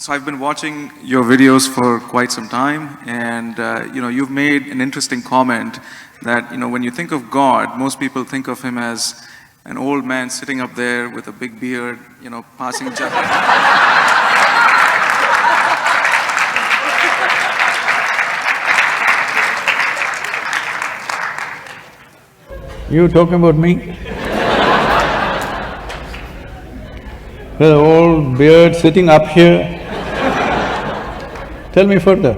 So I've been watching your videos for quite some time, and you've made an interesting comment that when you think of God, most people think of him as an old man sitting up there with a big beard, passing judgment. You talking about me? With an old beard sitting up here. Tell me further.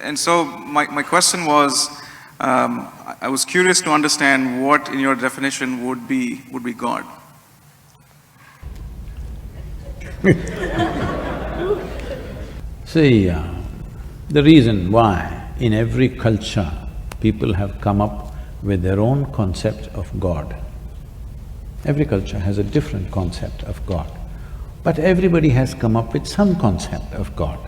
And so my question was, I was curious to understand what in your definition would be God. See, the reason why in every culture people have come up with their own concept of God. Every culture has a different concept of God, but everybody has come up with some concept of God.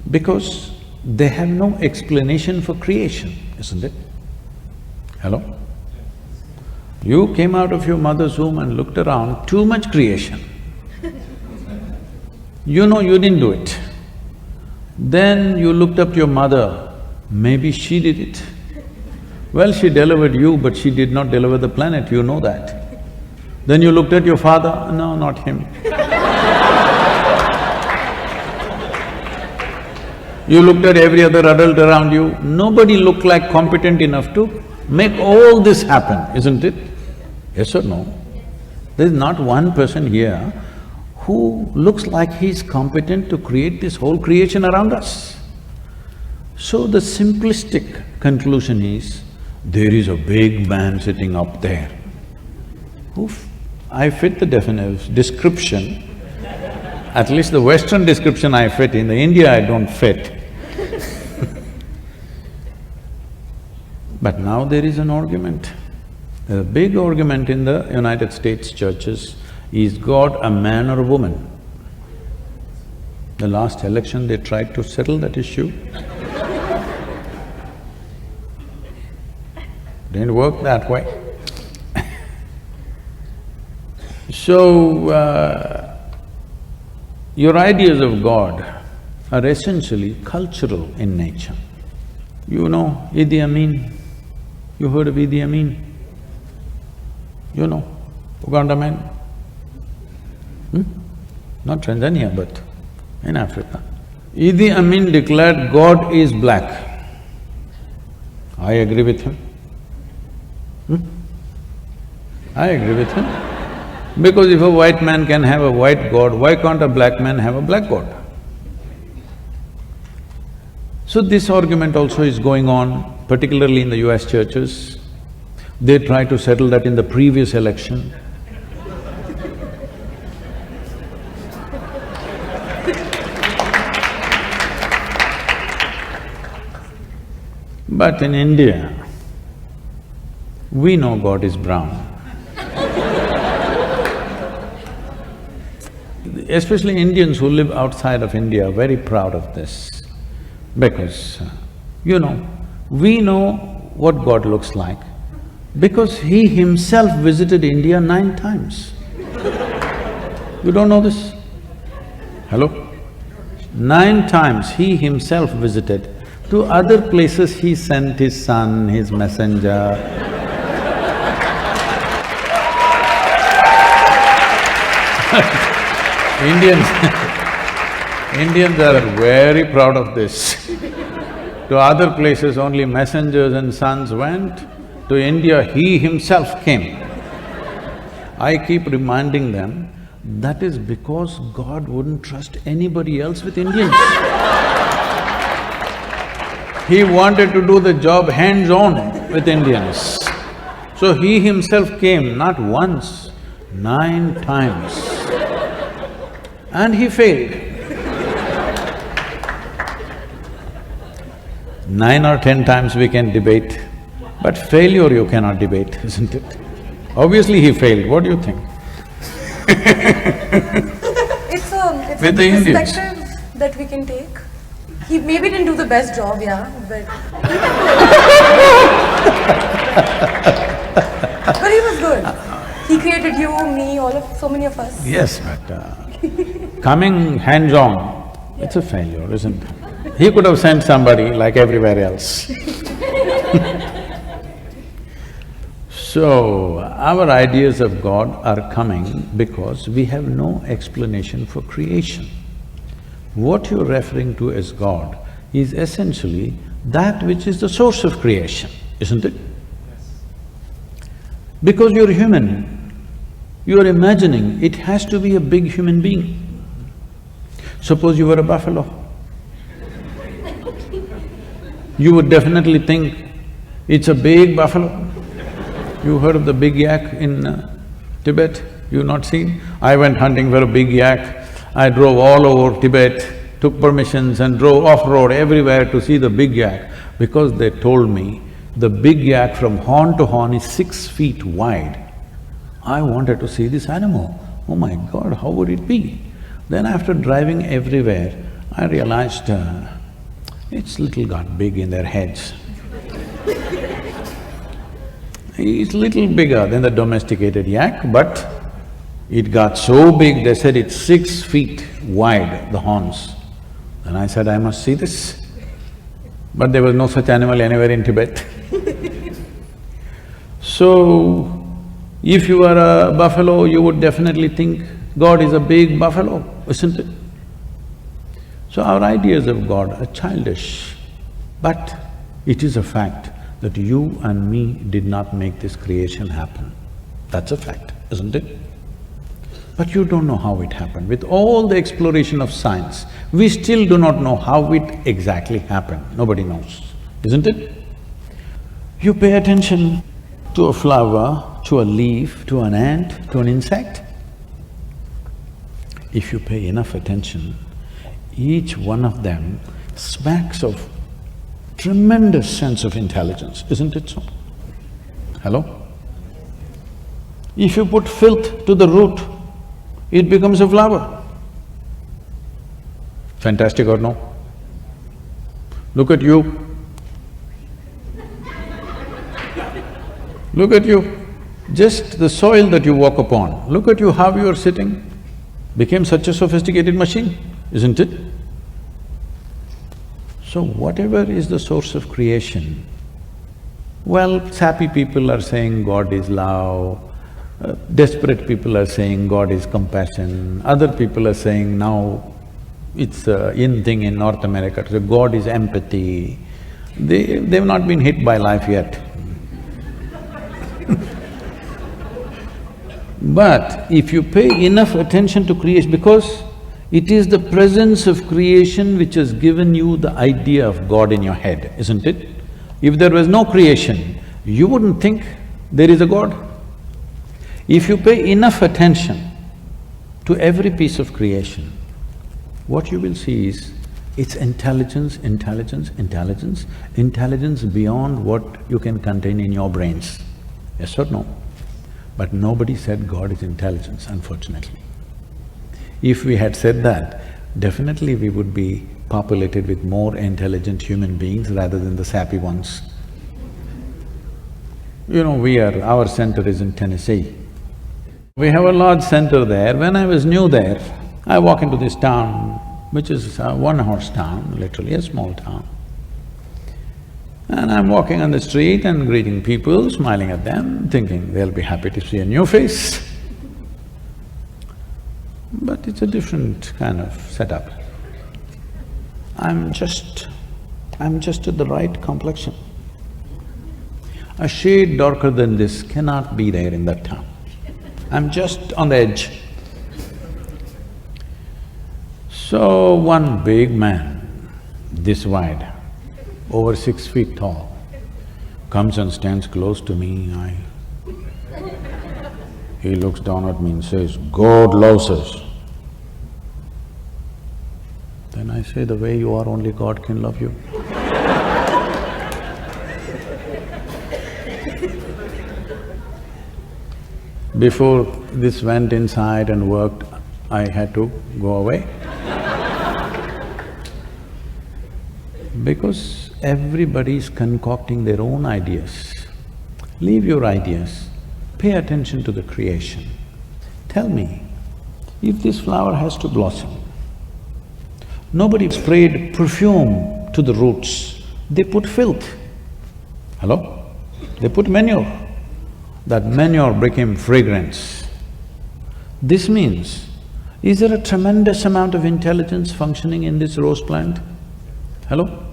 Because they have no explanation for creation, isn't it? Hello? You came out of your mother's womb and looked around, too much creation. You know you didn't do it. Then you looked up to your mother, maybe she did it. Well, she delivered you, but she did not deliver the planet, you know that. Then you looked at your father, no, not him. You looked at every other adult around you, nobody looked like competent enough to make all this happen, isn't it? Yes or no? There's not one person here who looks like he's competent to create this whole creation around us. So the simplistic conclusion is, there is a big man sitting up there. Oof, I fit the description, at least the Western description I fit, in the India I don't fit. But now there is an argument. There's a big argument in the United States churches, is God a man or a woman? The last election they tried to settle that issue. Didn't work that way. So, your ideas of God are essentially cultural in nature. You know Idi Amin? You heard of Idi Amin? You know, Uganda man? Not Tanzania, but in Africa. Idi Amin declared God is black. I agree with him. I agree with him. Because if a white man can have a white God, why can't a black man have a black God? So this argument also is going on, particularly in the US churches. They tried to settle that in the previous election. But in India, we know God is brown. Especially Indians who live outside of India are very proud of this, because, we know what God looks like, because He Himself visited India 9 times. You don't know this? Hello? 9 times He Himself visited. To other places He sent His son, His messenger. Indians are very proud of this. To other places only messengers and sons went, to India He Himself came. I keep reminding them, that is because God wouldn't trust anybody else with Indians. He wanted to do the job hands-on with Indians. So He Himself came not once, 9 times. And He failed. 9 or 10 times we can debate, but failure you cannot debate, isn't it? Obviously He failed, what do you think? It's a perspective that we can take. He maybe didn't do the best job, yeah, but but he was good. He created you, me, so many of us. Yes, but coming hands-on, it's a failure, isn't it? He could have sent somebody like everywhere else. So, our ideas of God are coming because we have no explanation for creation. What you're referring to as God is essentially that which is the source of creation, isn't it? Because you're human, you're imagining it has to be a big human being. Suppose you were a buffalo. You would definitely think it's a big buffalo. You heard of the big yak in Tibet? You've not seen? I went hunting for a big yak. I drove all over Tibet, took permissions and drove off-road everywhere to see the big yak because they told me the big yak from horn to horn is 6 feet wide. I wanted to see this animal. Oh my God, how would it be? Then after driving everywhere, I realized it's little got big in their heads. It's little bigger than the domesticated yak, but it got so big, they said it's 6 feet wide, the horns. Then I said, I must see this. But there was no such animal anywhere in Tibet. So, if you are a buffalo, you would definitely think God is a big buffalo, isn't it? So our ideas of God are childish, but it is a fact that you and me did not make this creation happen. That's a fact, isn't it? But you don't know how it happened. With all the exploration of science, we still do not know how it exactly happened. Nobody knows, isn't it? You pay attention to a flower, to a leaf, to an ant, to an insect. If you pay enough attention, each one of them smacks of tremendous sense of intelligence, isn't it so? Hello? If you put filth to the root, it becomes a flower. Fantastic or no? Look at you. Look at you. Just the soil that you walk upon, look at you how you are sitting, became such a sophisticated machine, isn't it? So whatever is the source of creation, well, sappy people are saying God is love, desperate people are saying God is compassion, other people are saying now it's a in thing in North America, so God is empathy. They've not been hit by life yet. But if you pay enough attention to creation, because it is the presence of creation which has given you the idea of God in your head, isn't it? If there was no creation, you wouldn't think there is a God. If you pay enough attention to every piece of creation, what you will see is it's intelligence, intelligence, intelligence, intelligence beyond what you can contain in your brains. Yes or no? But nobody said God is intelligence, unfortunately. If we had said that, definitely we would be populated with more intelligent human beings rather than the sappy ones. You know, our center is in Tennessee. We have a large center there. When I was new there, I walk into this town, which is a one-horse town, literally a small town. And I'm walking on the street and greeting people, smiling at them, thinking they'll be happy to see a new face. But it's a different kind of setup. I'm just at the right complexion. A shade darker than this cannot be there in that town. I'm just on the edge. So one big man, this wide, over 6 feet tall, comes and stands close to me. He looks down at me and says, "God loves us." Then I say, "The way you are, only God can love you." Before this went inside and worked, I had to go away. Because everybody is concocting their own ideas. Leave your ideas, Pay attention to the creation. Tell me, if this flower has to blossom, nobody sprayed perfume to the roots, they put filth. Hello? They put manure. That manure became fragrance. This means, is there a tremendous amount of intelligence functioning in this rose plant? Hello?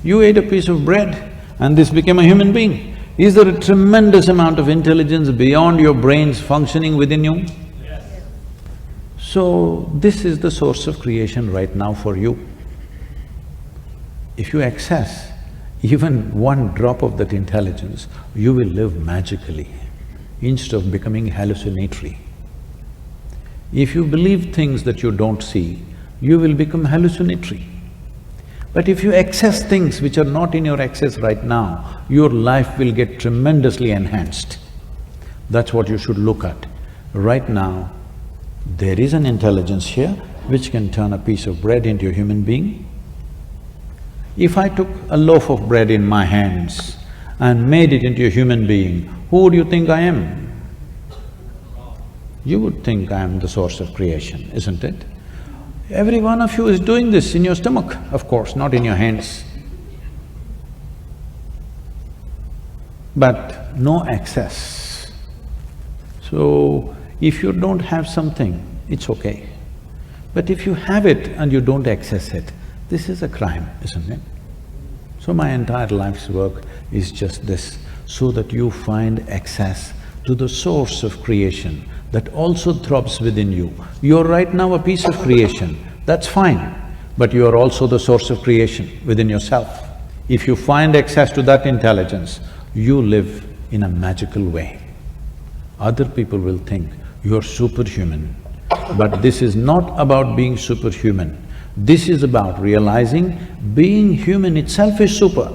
You ate a piece of bread and this became a human being. Is there a tremendous amount of intelligence beyond your brains functioning within you? So, this is the source of creation right now for you. If you access even one drop of that intelligence, you will live magically instead of becoming hallucinatory. If you believe things that you don't see, you will become hallucinatory. But if you access things which are not in your access right now, your life will get tremendously enhanced. That's what you should look at. Right now, there is an intelligence here which can turn a piece of bread into a human being. If I took a loaf of bread in my hands and made it into a human being, who would you think I am? You would think I am the source of creation, isn't it? Every one of you is doing this in your stomach, of course, not in your hands. But no access. So, if you don't have something, it's okay. But if you have it and you don't access it, this is a crime, isn't it? So my entire life's work is just this, so that you find access to the source of creation that also throbs within you. You're right now a piece of creation, that's fine, but you are also the source of creation within yourself. If you find access to that intelligence, you live in a magical way. Other people will think you're superhuman, but this is not about being superhuman. This is about realizing being human itself is super.